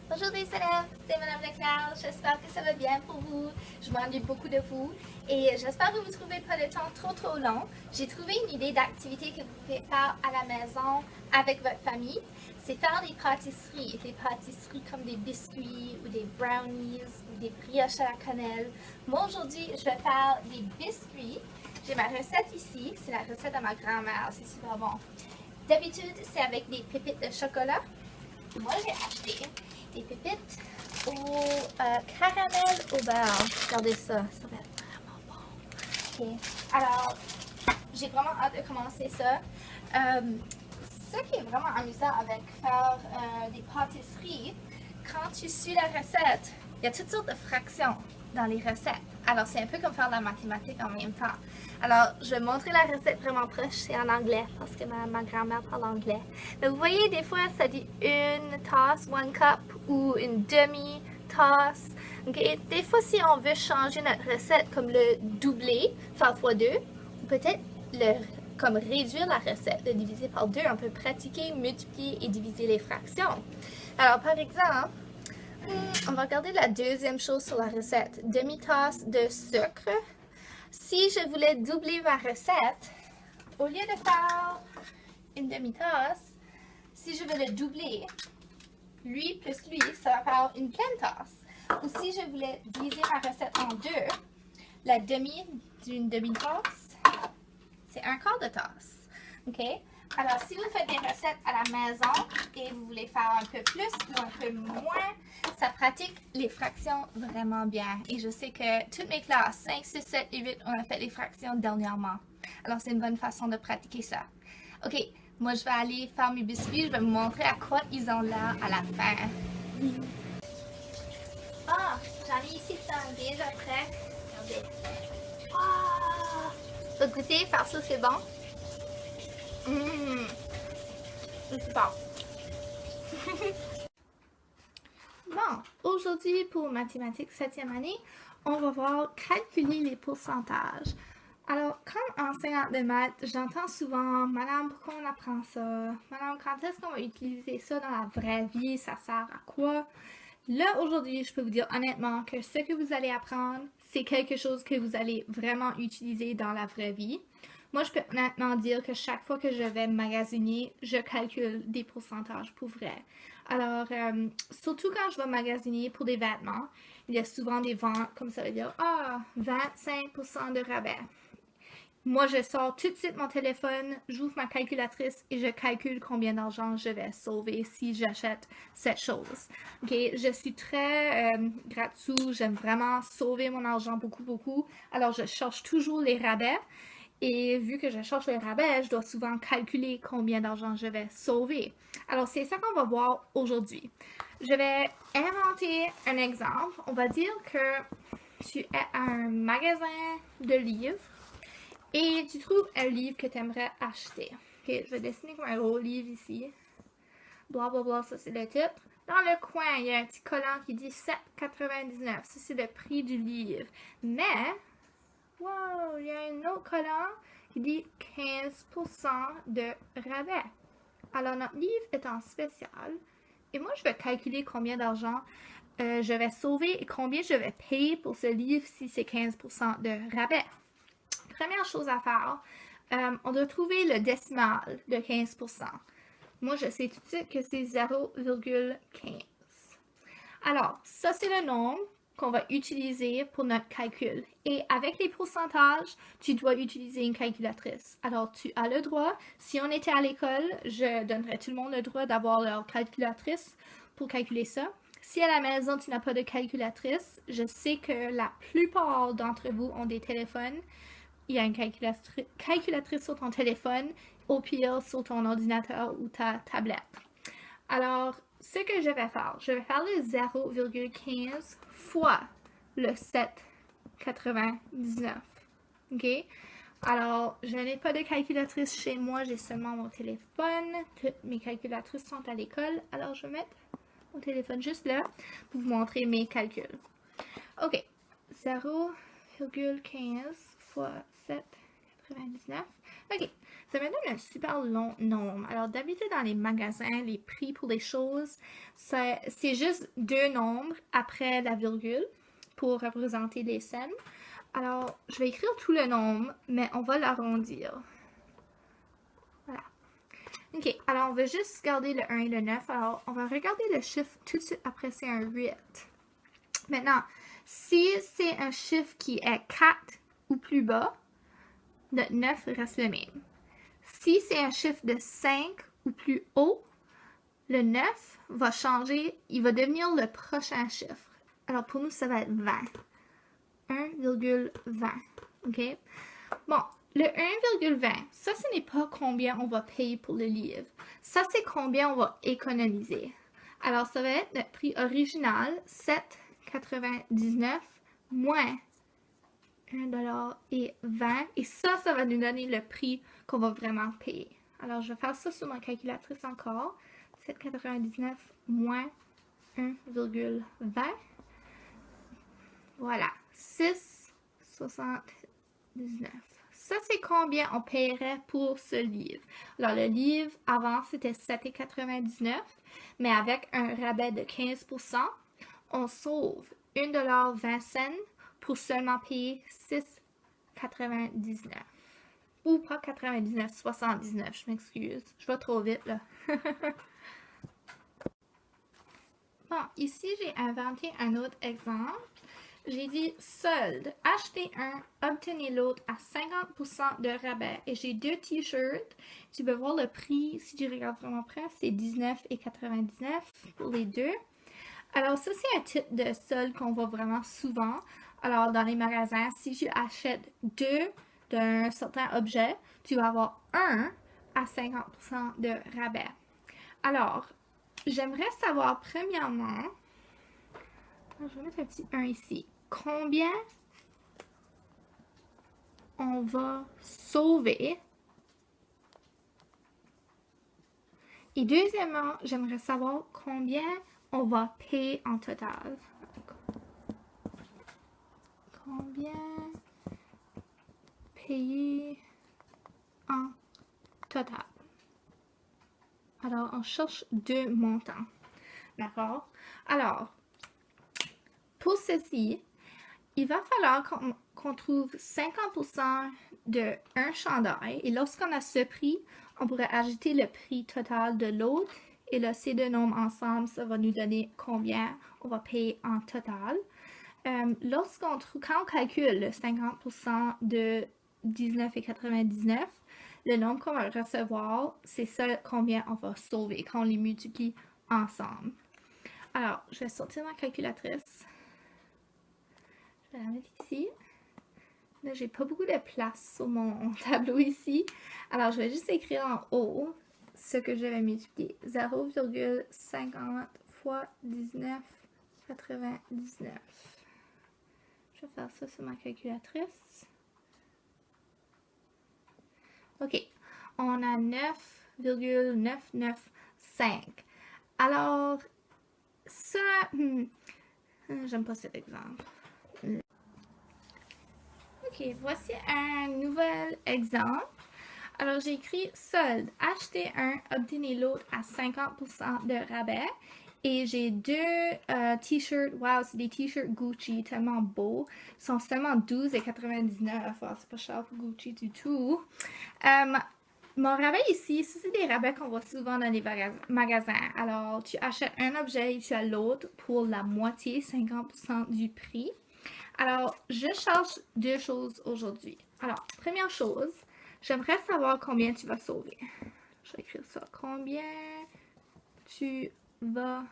Bonjour les élèves, c'est Madame Leclerc, j'espère que ça va bien pour vous, je m'ennuie beaucoup de vous et j'espère que vous ne trouvez pas le temps trop long. J'ai trouvé une idée d'activité que vous pouvez faire à la maison avec votre famille, c'est faire des pâtisseries comme des biscuits ou des brownies ou des brioches à la cannelle. Moi aujourd'hui je vais faire des biscuits, j'ai ma recette ici, c'est la recette de ma grand-mère, c'est super bon. D'habitude c'est avec des pépites de chocolat. Moi, j'ai acheté des pépites au caramel au beurre. Regardez ça, ça va être vraiment bon. Ok, alors, j'ai vraiment hâte de commencer ça. Ce qui est vraiment amusant avec faire des pâtisseries, quand tu suis la recette, il y a toutes sortes de fractions dans les recettes. Alors, c'est un peu comme faire de la mathématique en même temps. Alors, je vais montrer la recette vraiment proche, c'est en anglais, parce que ma grand-mère parle anglais. Mais vous voyez, des fois, ça dit une tasse, one cup, ou une demi-tasse. Okay? Des fois, si on veut changer notre recette, comme le doubler, faire x2, ou peut-être comme réduire la recette, le diviser par 2, on peut pratiquer, multiplier et diviser les fractions. Alors, par exemple, on va regarder la deuxième chose sur la recette. Demi-tasse de sucre. Si je voulais doubler ma recette, au lieu de faire une demi-tasse, si je veux le doubler, lui plus lui, ça va faire une pleine tasse. Ou si je voulais diviser ma recette en deux, la demi d'une demi-tasse, c'est un quart de tasse. OK? Alors, si vous faites des recettes à la maison et vous voulez faire un peu plus ou un peu moins, ça pratique les fractions vraiment bien. Et je sais que toutes mes classes, 5, 6, 7 et 8, on a fait les fractions dernièrement. Alors, c'est une bonne façon de pratiquer ça. OK, moi, je vais aller faire mes biscuits. Je vais vous montrer à quoi ils ont l'air à la fin. Ah, j'en ai ici qui sont déjà prêts. Regardez. Ah! Votre goûter, faire ça, c'est bon? C'est bon. Bon, aujourd'hui pour mathématiques 7e année, on va voir calculer les pourcentages. Alors, comme enseignante de maths, j'entends souvent « Madame, pourquoi on apprend ça? Madame, quand est-ce qu'on va utiliser ça dans la vraie vie? Ça sert à quoi? » Là, aujourd'hui, je peux vous dire honnêtement que ce que vous allez apprendre, c'est quelque chose que vous allez vraiment utiliser dans la vraie vie. Moi, je peux honnêtement dire que chaque fois que je vais magasiner, je calcule des pourcentages pour vrai. Alors, surtout quand je vais magasiner pour des vêtements, il y a souvent des ventes comme ça veut dire « Ah, 25% de rabais ». Moi, je sors tout de suite mon téléphone, j'ouvre ma calculatrice et je calcule combien d'argent je vais sauver si j'achète cette chose. Ok, je suis très gratte-sous, j'aime vraiment sauver mon argent beaucoup. Alors, je cherche toujours les rabais. Et vu que je cherche les rabais, je dois souvent calculer combien d'argent je vais sauver. Alors, c'est ça qu'on va voir aujourd'hui. Je vais inventer un exemple. On va dire que tu es à un magasin de livres et tu trouves un livre que tu aimerais acheter. Ok, je vais dessiner comme un gros livre ici. Blablabla, ça c'est le titre. Dans le coin, il y a un petit collant qui dit 7,99. Ça c'est le prix du livre. Mais wow, il y a un autre collant qui dit 15% de rabais. Alors, notre livre est en spécial. Et moi, je vais calculer combien d'argent je vais sauver et combien je vais payer pour ce livre si c'est 15% de rabais. Première chose à faire, on doit trouver le décimal de 15%. Moi, je sais tout de suite que c'est 0,15. Alors, ça, c'est le nombre qu'on va utiliser pour notre calcul. Et avec les pourcentages, tu dois utiliser une calculatrice. Alors, tu as le droit, si on était à l'école, je donnerais tout le monde le droit d'avoir leur calculatrice pour calculer ça. Si à la maison, tu n'as pas de calculatrice, je sais que la plupart d'entre vous ont des téléphones. Il y a une calculatrice sur ton téléphone, au pire sur ton ordinateur ou ta tablette. Alors, ce que je vais faire le 0,15 fois le 7,99. OK? Alors, je n'ai pas de calculatrice chez moi, j'ai seulement mon téléphone. Toutes mes calculatrices sont à l'école. Alors, je vais mettre mon téléphone juste là pour vous montrer mes calculs. OK. 0,15 fois 7,99. OK. ça me donne un super long nombre. Alors, d'habitude, dans les magasins, les prix pour les choses, c'est juste 2 nombres après la virgule pour représenter les cents. Alors, je vais écrire tout le nombre, mais on va l'arrondir. Voilà. Ok, alors on va juste garder le 1 et le 9. Alors, on va regarder le chiffre tout de suite après, c'est un 8. Maintenant, si c'est un chiffre qui est 4 ou plus bas, le 9 reste le même. Si c'est un chiffre de 5 ou plus haut, le 9 va changer, il va devenir le prochain chiffre. Alors pour nous, ça va être 20. 1,20. OK? Bon, le 1,20, ça, ce n'est pas combien on va payer pour le livre. Ça, c'est combien on va économiser. Alors, ça va être notre prix original, 7,99 moins 1,20 $. Et ça va nous donner le prix qu'on va vraiment payer. Alors, je vais faire ça sur ma calculatrice encore. 7,99 moins 1,20. Voilà, 6,79. Ça, c'est combien on paierait pour ce livre. Alors, le livre, avant, c'était 7,99 $, mais avec un rabais de 15%, on sauve 1,20 $, pour seulement payer 6,99. Ou pas 99, 79, je m'excuse. Je vais trop vite, là. Bon, ici, j'ai inventé un autre exemple. J'ai dit solde, achetez un, obtenez l'autre à 50% de rabais. Et j'ai 2 t-shirts. Tu peux voir le prix, si tu regardes vraiment près, c'est 19,99 $ pour les deux. Alors, ça, c'est un type de solde qu'on voit vraiment souvent. Alors, dans les magasins, si tu achètes 2 d'un certain objet, tu vas avoir un à 50% de rabais. Alors, j'aimerais savoir premièrement, je vais mettre un petit 1 ici, combien on va sauver. Et deuxièmement, j'aimerais savoir combien on va payer en total. Combien payer en total? Alors, on cherche 2 montants. D'accord? Alors, pour ceci, il va falloir qu'on trouve 50% de un chandail. Et lorsqu'on a ce prix, on pourrait ajouter le prix total de l'autre. Et là, ces 2 nombres ensemble, ça va nous donner combien on va payer en total. Quand on calcule le 50% de 19,99, le nombre qu'on va recevoir, c'est ça combien on va sauver quand on les multiplie ensemble. Alors, je vais sortir ma calculatrice. Je vais la mettre ici. Là, j'ai pas beaucoup de place sur mon tableau ici. Alors, je vais juste écrire en haut ce que je vais multiplier. 0,50 fois 19,99. Je vais faire ça sur ma calculatrice. OK. On a 9,995. Alors, ça... j'aime pas cet exemple. OK, voici un nouvel exemple. Alors, j'ai écrit solde. Achetez un, obtenez l'autre à 50% de rabais. Et j'ai 2 t-shirts. Wow, c'est des t-shirts Gucci, tellement beaux. Ils sont seulement 12,99 $. C'est pas cher pour Gucci du tout. Mon rabais ici, c'est des rabais qu'on voit souvent dans les magasins. Alors, tu achètes un objet et tu as l'autre pour la moitié, 50% du prix. Alors, je cherche 2 choses aujourd'hui. Alors, première chose, j'aimerais savoir combien tu vas sauver. Je vais écrire ça. Combien tu vas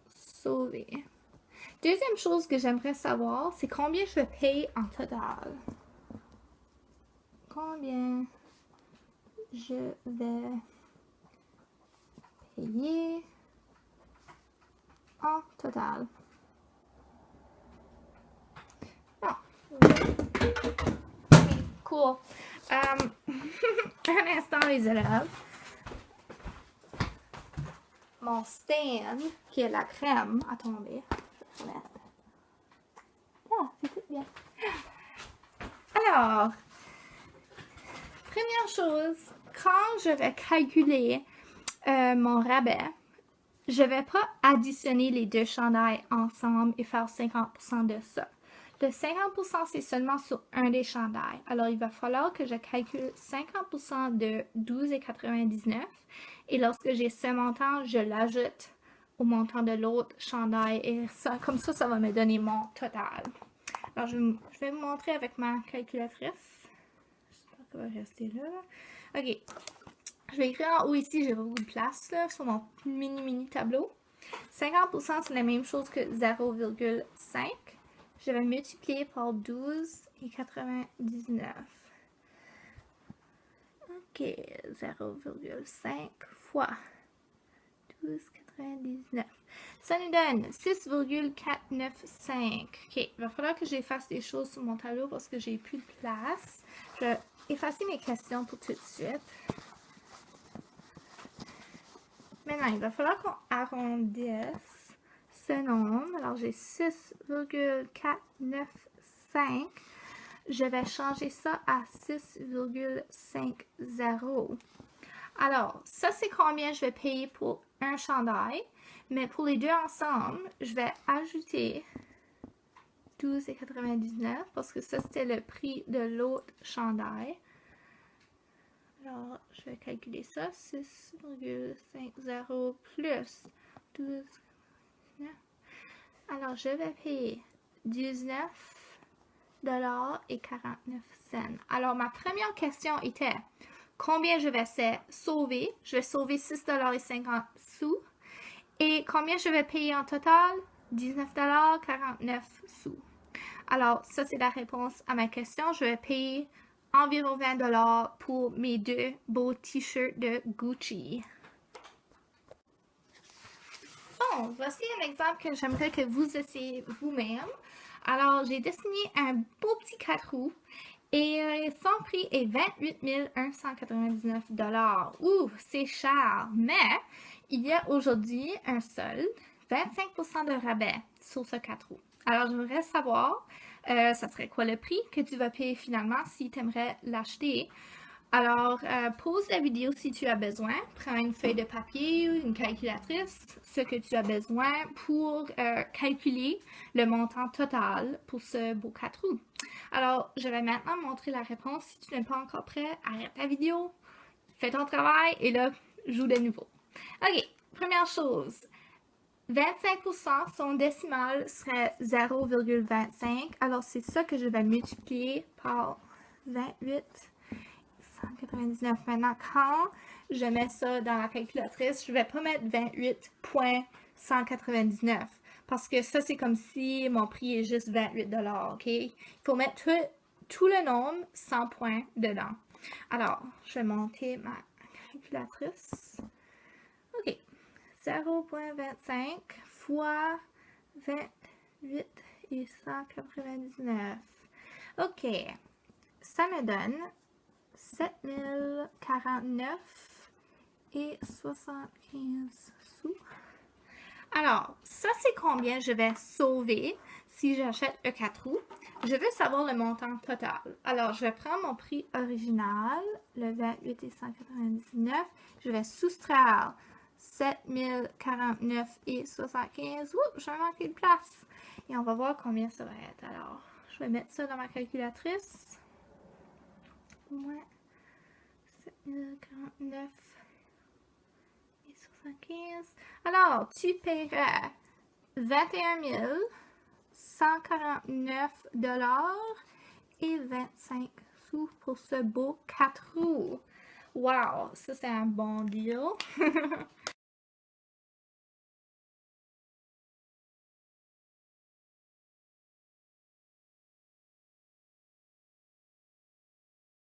sauver. Deuxième chose que j'aimerais savoir, c'est combien je vais payer en total. Combien je vais payer en total. Oh. Cool. Un instant, les élèves. Mon stand, qui est la crème, a tombé. Je vais remettre. Ah, c'est tout bien. Alors, première chose, quand je vais calculer mon rabais, je vais pas additionner les deux chandails ensemble et faire 50% de ça. Le 50% c'est seulement sur un des chandails. Alors il va falloir que je calcule 50% de 12,99 et lorsque j'ai ce montant, je l'ajoute au montant de l'autre chandail et ça, comme ça va me donner mon total. Alors je vais vous montrer avec ma calculatrice. J'espère qu'elle va rester là. Ok. Je vais écrire en haut ici, j'ai beaucoup de place là, sur mon mini tableau. 50% c'est la même chose que 0,5. Je vais multiplier par 12,99. Ok, 0,5 fois 12,99. Ça nous donne 6,495. Ok, il va falloir que j'efface des choses sur mon tableau parce que j'ai plus de place. Je vais effacer mes questions pour tout de suite. Maintenant, il va falloir qu'on arrondisse ce nombre. Alors, j'ai 6,495. Je vais changer ça à 6,50. Alors, ça, c'est combien je vais payer pour un chandail. Mais pour les deux ensemble, je vais ajouter 12,99 parce que ça, c'était le prix de l'autre chandail. Alors, je vais calculer ça. 6,50 plus 12. Alors, je vais payer 19,49 $. Alors, ma première question était combien je vais sauver? Je vais sauver 6,50 $. Et combien je vais payer en total? 19,49 $. Alors, ça, c'est la réponse à ma question. Je vais payer environ 20 $ pour mes deux beaux t-shirts de Gucci. Bon, voici un exemple que j'aimerais que vous essayiez vous-même. Alors, j'ai dessiné un beau petit 4 roues et son prix est 28 199 $. Ouh, c'est cher, mais il y a aujourd'hui un solde, 25% de rabais sur ce 4 roues. Alors, j'aimerais savoir, ça serait quoi le prix que tu vas payer finalement si tu aimerais l'acheter. Alors, pause la vidéo si tu as besoin. Prends une feuille de papier ou une calculatrice, ce que tu as besoin pour calculer le montant total pour ce beau 4 roues. Alors, je vais maintenant montrer la réponse. Si tu n'es pas encore prêt, arrête la vidéo, fais ton travail et là, joue de nouveau. Ok, première chose. 25%, son décimal serait 0,25. Alors, c'est ça que je vais multiplier par 28,199. Maintenant, quand je mets ça dans la calculatrice, je ne vais pas mettre 28,199 parce que ça, c'est comme si mon prix est juste 28 $, ok? Il faut mettre tout le nombre sans point dedans. Alors, je vais monter ma calculatrice. Ok. 0,25 fois 28 et 199. Ok, ça me donne 7049 et 75 sous. Alors, ça c'est combien je vais sauver si j'achète un 4 roues. Je veux savoir le montant total. Alors, je vais prendre mon prix original, le 28 et 199. Je vais soustraire 7049 et 75. Ouh, j'ai manqué de place. Et on va voir combien ça va être. Alors, je vais mettre ça dans ma calculatrice. Ouais. 7049 et 75. Alors, tu paierais 21 149 $ et 25 sous pour ce beau 4 roues. Wow, ça c'est un bon deal.